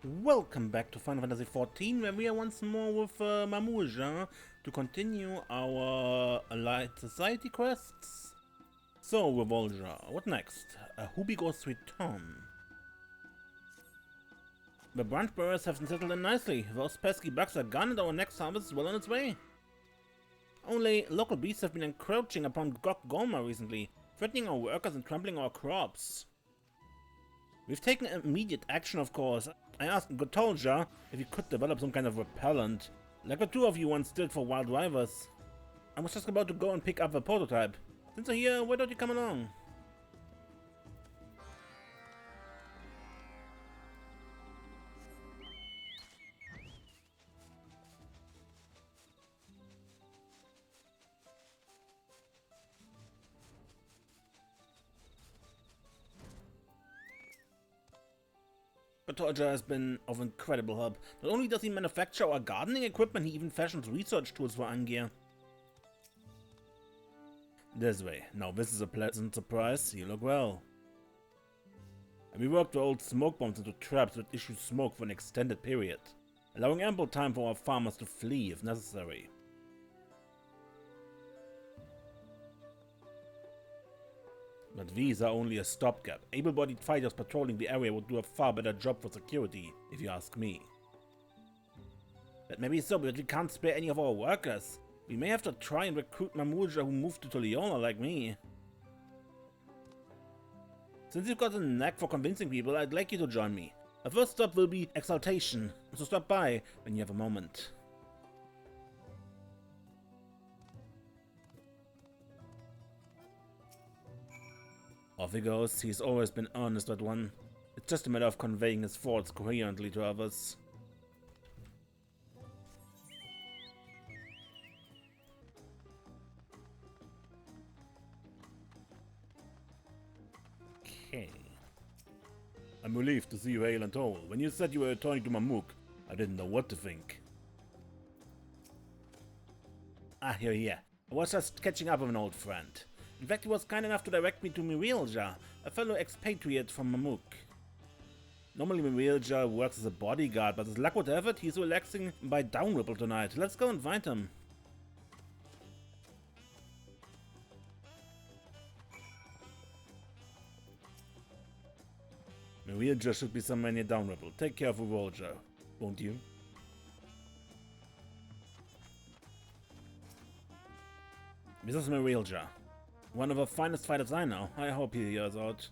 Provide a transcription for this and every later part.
Welcome back to Final Fantasy XIV, where we are once more with Mamool to continue our A.Society quests. So, Revolja, what next? Hubigos return. The branch bearers have settled in nicely. Those pesky bugs are gone and our next harvest is well on its way. Only, local beasts have been encroaching upon Goma recently, threatening our workers and trampling our crops. We've taken immediate action, of course. I asked Gotolja if he could develop some kind of repellent, like the two of you once did for wild rivers. I was just about to go and pick up the prototype. Since you're here, why don't you come along? Gotolja has been of incredible help. Not only does he manufacture our gardening equipment, he even fashions research tools for Angier. This way. Now this is a pleasant surprise. You look well. And we worked the old smoke bombs into traps that issue smoke for an extended period, allowing ample time for our farmers to flee if necessary. But these are only a stopgap. Able-bodied fighters patrolling the area would do a far better job for security, if you ask me. That may be so, but we can't spare any of our workers. We may have to try and recruit Mamool who moved to Leona like me. Since you've got a knack for convincing people, I'd like you to join me. Our first stop will be Exaltation, so stop by when you have a moment. Off he goes. He's always been honest, that one. It's just a matter of conveying his thoughts coherently to others. Okay. I'm relieved to see you hale and whole. When you said you were returning to Mamook, I didn't know what to think. Ah, here. I was just catching up with an old friend. In fact, he was kind enough to direct me to Mirilja, a fellow expatriate from Mamook. Normally Mirilja works as a bodyguard, but as luck would have it, he's relaxing by Downripple tonight. Let's go and find him. Mirilja should be somewhere near Downripple. Take care of Revolja, won't you? This is Mirilja. One of the finest fighters I know. I hope he hears out.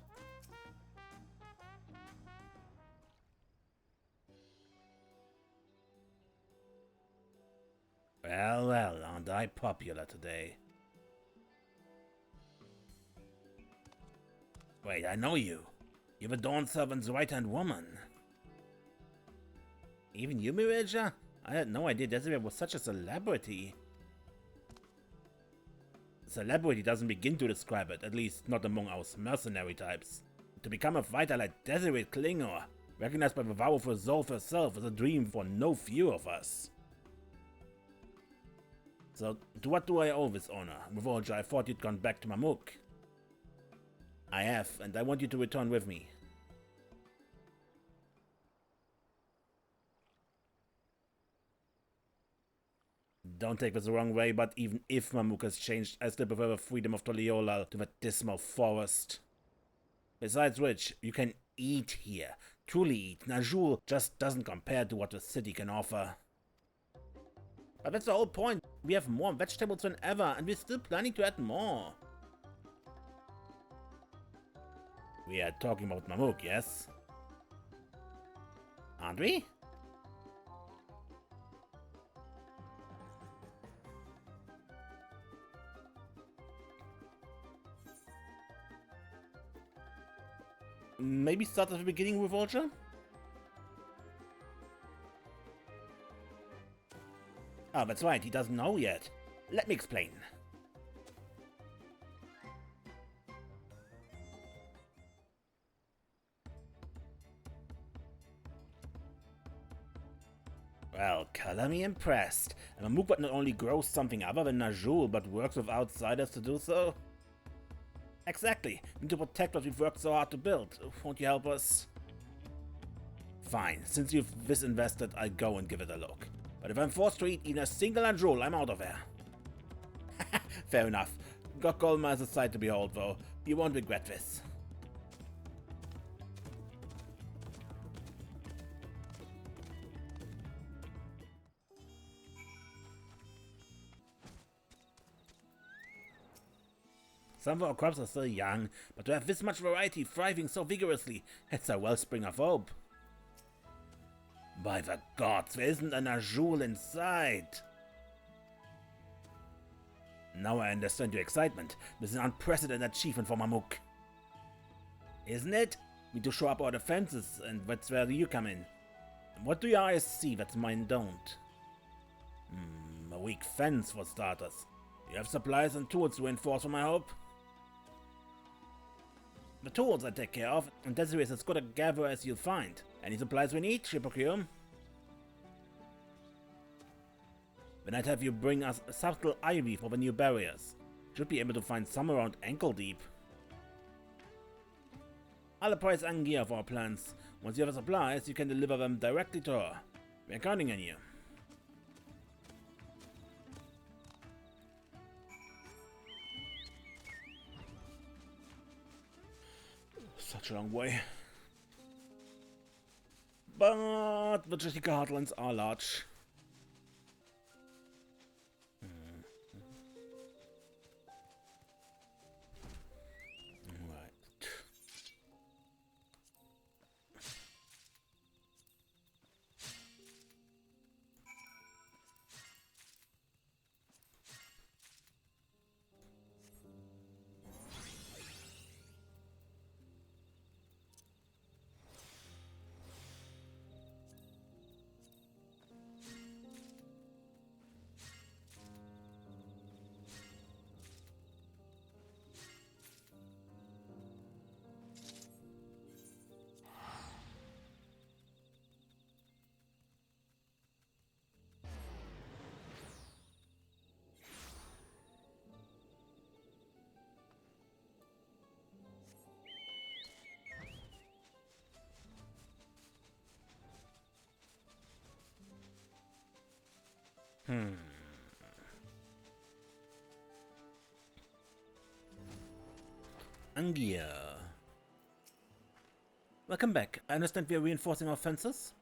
Well, aren't I popular today? Wait, I know you. You're the Dawn Servant's right-hand woman. Even you, Mirilja? I had no idea Desiree was such a celebrity. Celebrity doesn't begin to describe it, at least not among us mercenary types. To become a fighter like Desiree Klinger, recognized by the vow of Resolve herself, is a dream for no few of us. So, to what do I owe this honor? Revolja, I thought you'd gone back to Mamook. I have, and I want you to return with me. Don't take this the wrong way, but even if Mamook has changed, I still prefer the freedom of Toliolal to the dismal forest. Besides which, you can eat here. Truly eat. Najul just doesn't compare to what the city can offer. But that's the whole point. We have more vegetables than ever, and we're still planning to add more. We are talking about Mamook, yes? Aren't we? Maybe start at the beginning with Revolja? Oh, that's right, he doesn't know yet. Let me explain. Well, color me impressed. And Mamook not only grows something other than Najul, but works with outsiders to do so. Exactly. We need to protect what we've worked so hard to build. Won't you help us? Fine, since you've disinvested, I'll go and give it a look. But if I'm forced to eat even a single androol, I'm out of here. Fair enough. Gokgolma is a sight to behold, though. You won't regret this. Some of our crops are still young, but to have this much variety thriving so vigorously, it's a wellspring of hope. By the gods, there isn't an Azul in sight! Now I understand your excitement. This is an unprecedented achievement for Mamook. Isn't it? We do show up our defenses, and that's where you come in. What do your eyes see that mine don't? A weak fence, for starters. You have supplies and tools to reinforce from, I hope? The tools I take care of, and Desiree is as good a gatherer as you'll find. Any supplies we need, she procure. Then I'd have you bring us a subtle ivy for the new barriers. Should be able to find some around ankle deep. I'll apprise Angia of our plans. Once you have the supplies, you can deliver them directly to her. We're counting on you. Such a long way. But the Ja Tiika Heartlands are large. Angia. Welcome back. I understand we are reinforcing our fences?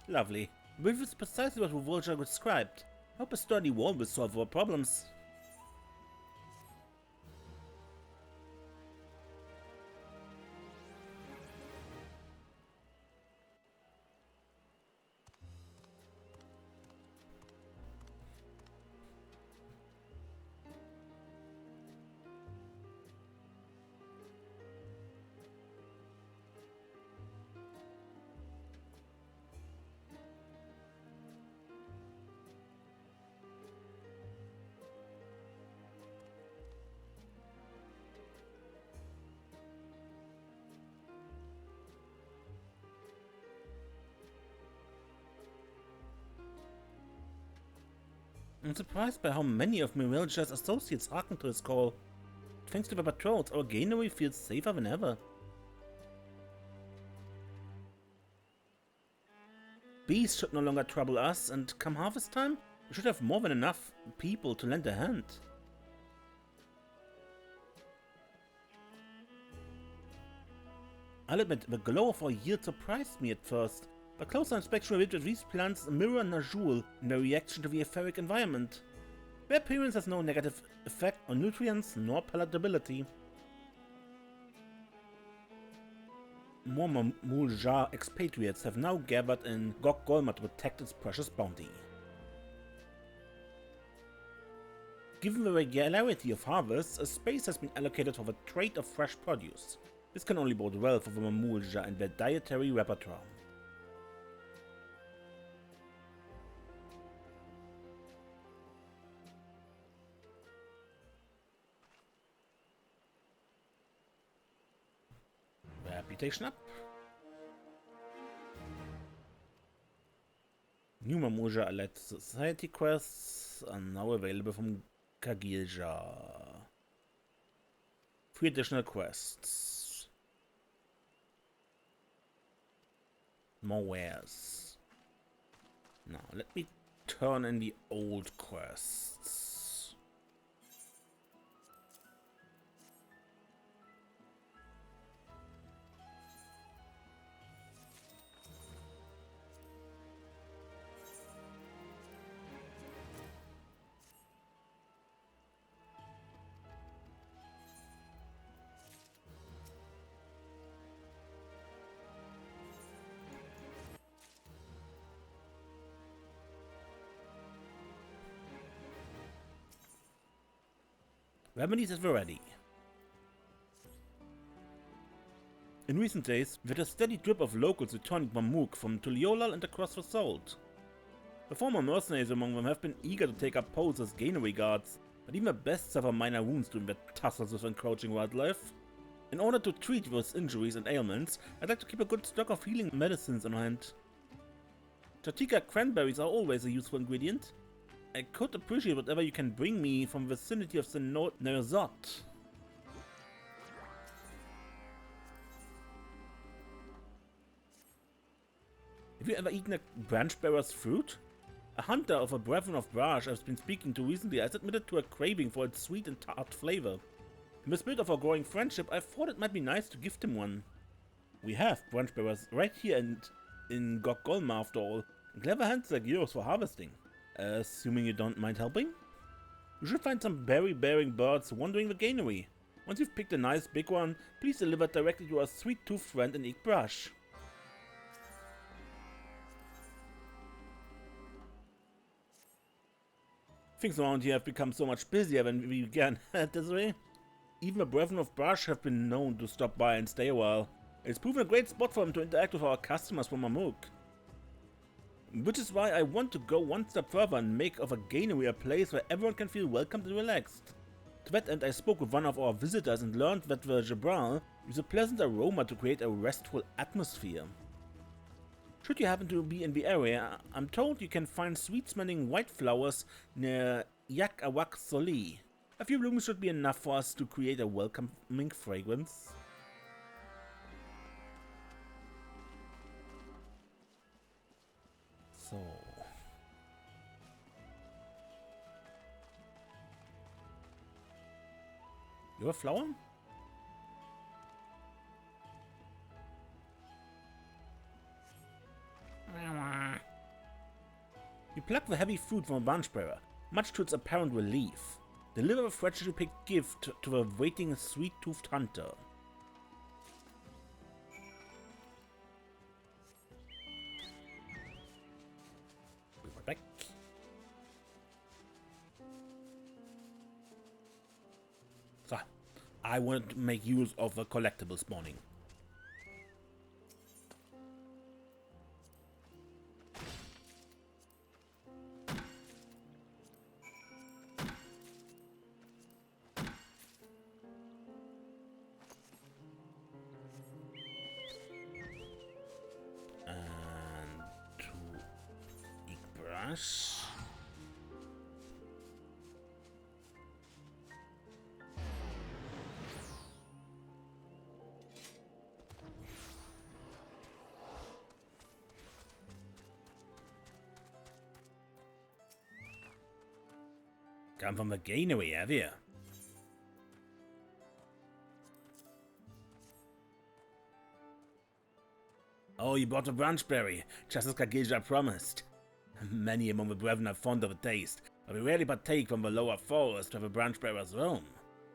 Lovely. This is precisely what Volja described. Hope a sturdy wall will solve our problems. I'm surprised by how many of Mirelja's associates hearken to his call. Thanks to the patrols, our granary feels safer than ever. Bees should no longer trouble us, and come harvest time, we should have more than enough people to lend a hand. I'll admit, the glow of our yield surprised me at first. But closer inspection revealed that these plants mirror Najul in their reaction to the etheric environment. Their appearance has no negative effect on nutrients nor palatability. More Mamool Ja expatriates have now gathered in Gokgolma to protect its precious bounty. Given the regularity of harvests, a space has been allocated for the trade of fresh produce. This can only bode well for the Mamool Ja and their dietary repertoire. Reputation up. New Mamool Ja Allied Society quests are now available from Kagilja. 3 additional quests. More wares. Now, let me turn in the old quests. Remedies at we're ready. In recent days, we've had a steady drip of locals returning Mamook from Tuliolal and across the Salt. The former mercenaries among them have been eager to take up posts as gangway guards, but even the best suffer minor wounds during their tussles with encroaching wildlife. In order to treat those injuries and ailments, I'd like to keep a good stock of healing medicines on hand. Ja Tiika cranberries are always a useful ingredient. I could appreciate whatever you can bring me from the vicinity of the Nerzot. Have you ever eaten a branch bearer's fruit? A hunter of a brethren of Braj I've been speaking to recently has admitted to a craving for its sweet and tart flavor. In the spirit of our growing friendship, I thought it might be nice to gift him one. We have branch bearers right here in Gokgolma after all, and clever hands like yours for harvesting. Assuming you don't mind helping? You should find some berry-bearing birds wandering the granary. Once you've picked a nice big one, please deliver it directly to our sweet-toothed friend in Ikbrash. Things around here have become so much busier than we began at this way. Even the Brethren of Brush have been known to stop by and stay a while. It's proven a great spot for them to interact with our customers from Mamook. Which is why I want to go one step further and make of a granary a place where everyone can feel welcomed and relaxed. To that end, I spoke with one of our visitors and learned that the Jabral uses a pleasant aroma to create a restful atmosphere. Should you happen to be in the area, I'm told you can find sweet-smelling white flowers near Yak Awak Soli. A few blooms should be enough for us to create a welcoming fragrance. So... You're a flower? You pluck the heavy fruit from a branch bearer, much to its apparent relief. Deliver a freshly picked gift to the waiting sweet-toothed hunter. Be right back. So, I wanted to make use of the collectible spawning. Come from the granary, have you? Oh, you bought a branchberry, just as Kagilja promised. Many among the brethren are fond of the taste, but we rarely partake from the lower forest where the branch-bearers roam.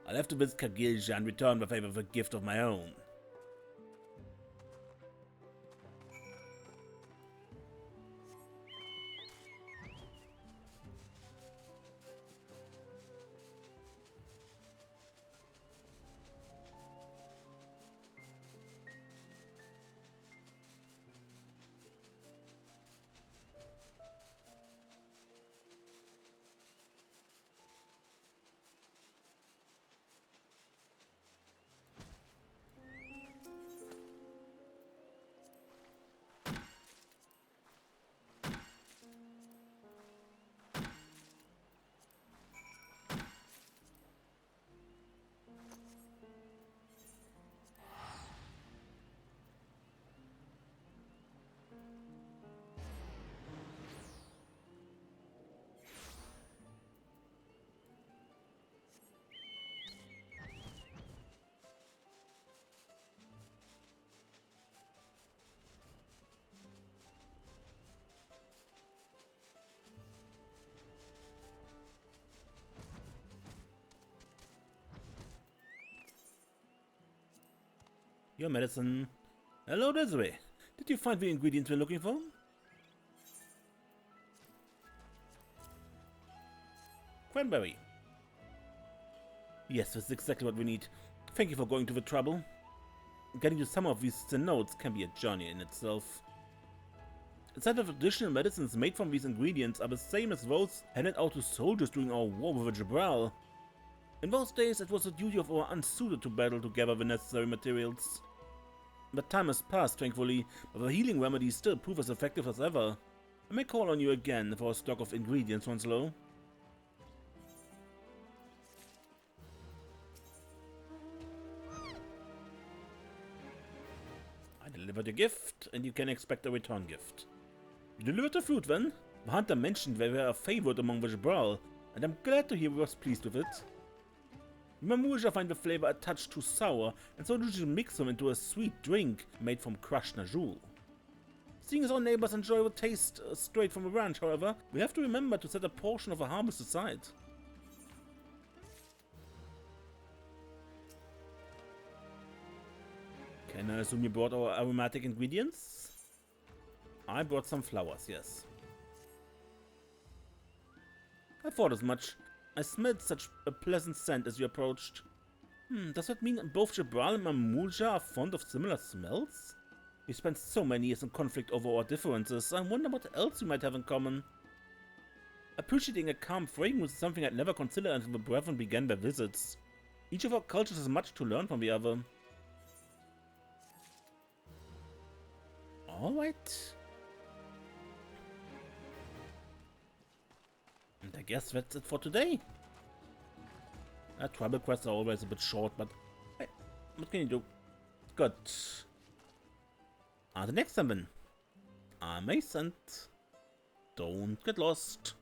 I'll have to visit Kagilja and return the favor with a gift of my own. Your medicine. Hello, Desiree. Did you find the ingredients we're looking for? Cranberry. Yes, that's exactly what we need. Thank you for going to the trouble. Getting to some of these notes can be a journey in itself. A set of additional medicines made from these ingredients are the same as those handed out to soldiers during our war with the Jabral. In those days, it was the duty of our unsuited to battle to gather the necessary materials. But time has passed, thankfully, but the healing remedies still prove as effective as ever. I may call on you again if our stock of ingredients runs low. I delivered a gift, and you can expect a return gift. You delivered the fruit then? The hunter mentioned they were a favorite among the Jabral, and I'm glad to hear he was pleased with it. Mamool shall find the flavor a touch too sour, and so you should mix them into a sweet drink made from crushed najul. Seeing as our neighbors enjoy the taste straight from the ranch, however, we have to remember to set a portion of the harvest aside. Can I assume you brought our aromatic ingredients? I brought some flowers, yes. I thought as much. I smelled such a pleasant scent as you approached. Does that mean both Jabral and Mamool are fond of similar smells? We spent so many years in conflict over our differences. I wonder what else we might have in common. Appreciating a calm fragrance is something I'd never considered until the brethren began their visits. Each of our cultures has much to learn from the other. Alright. And I guess that's it for today. Tribal quests are always a bit short, but hey, what can you do? Good. The next time then. I'm Ace and don't get lost.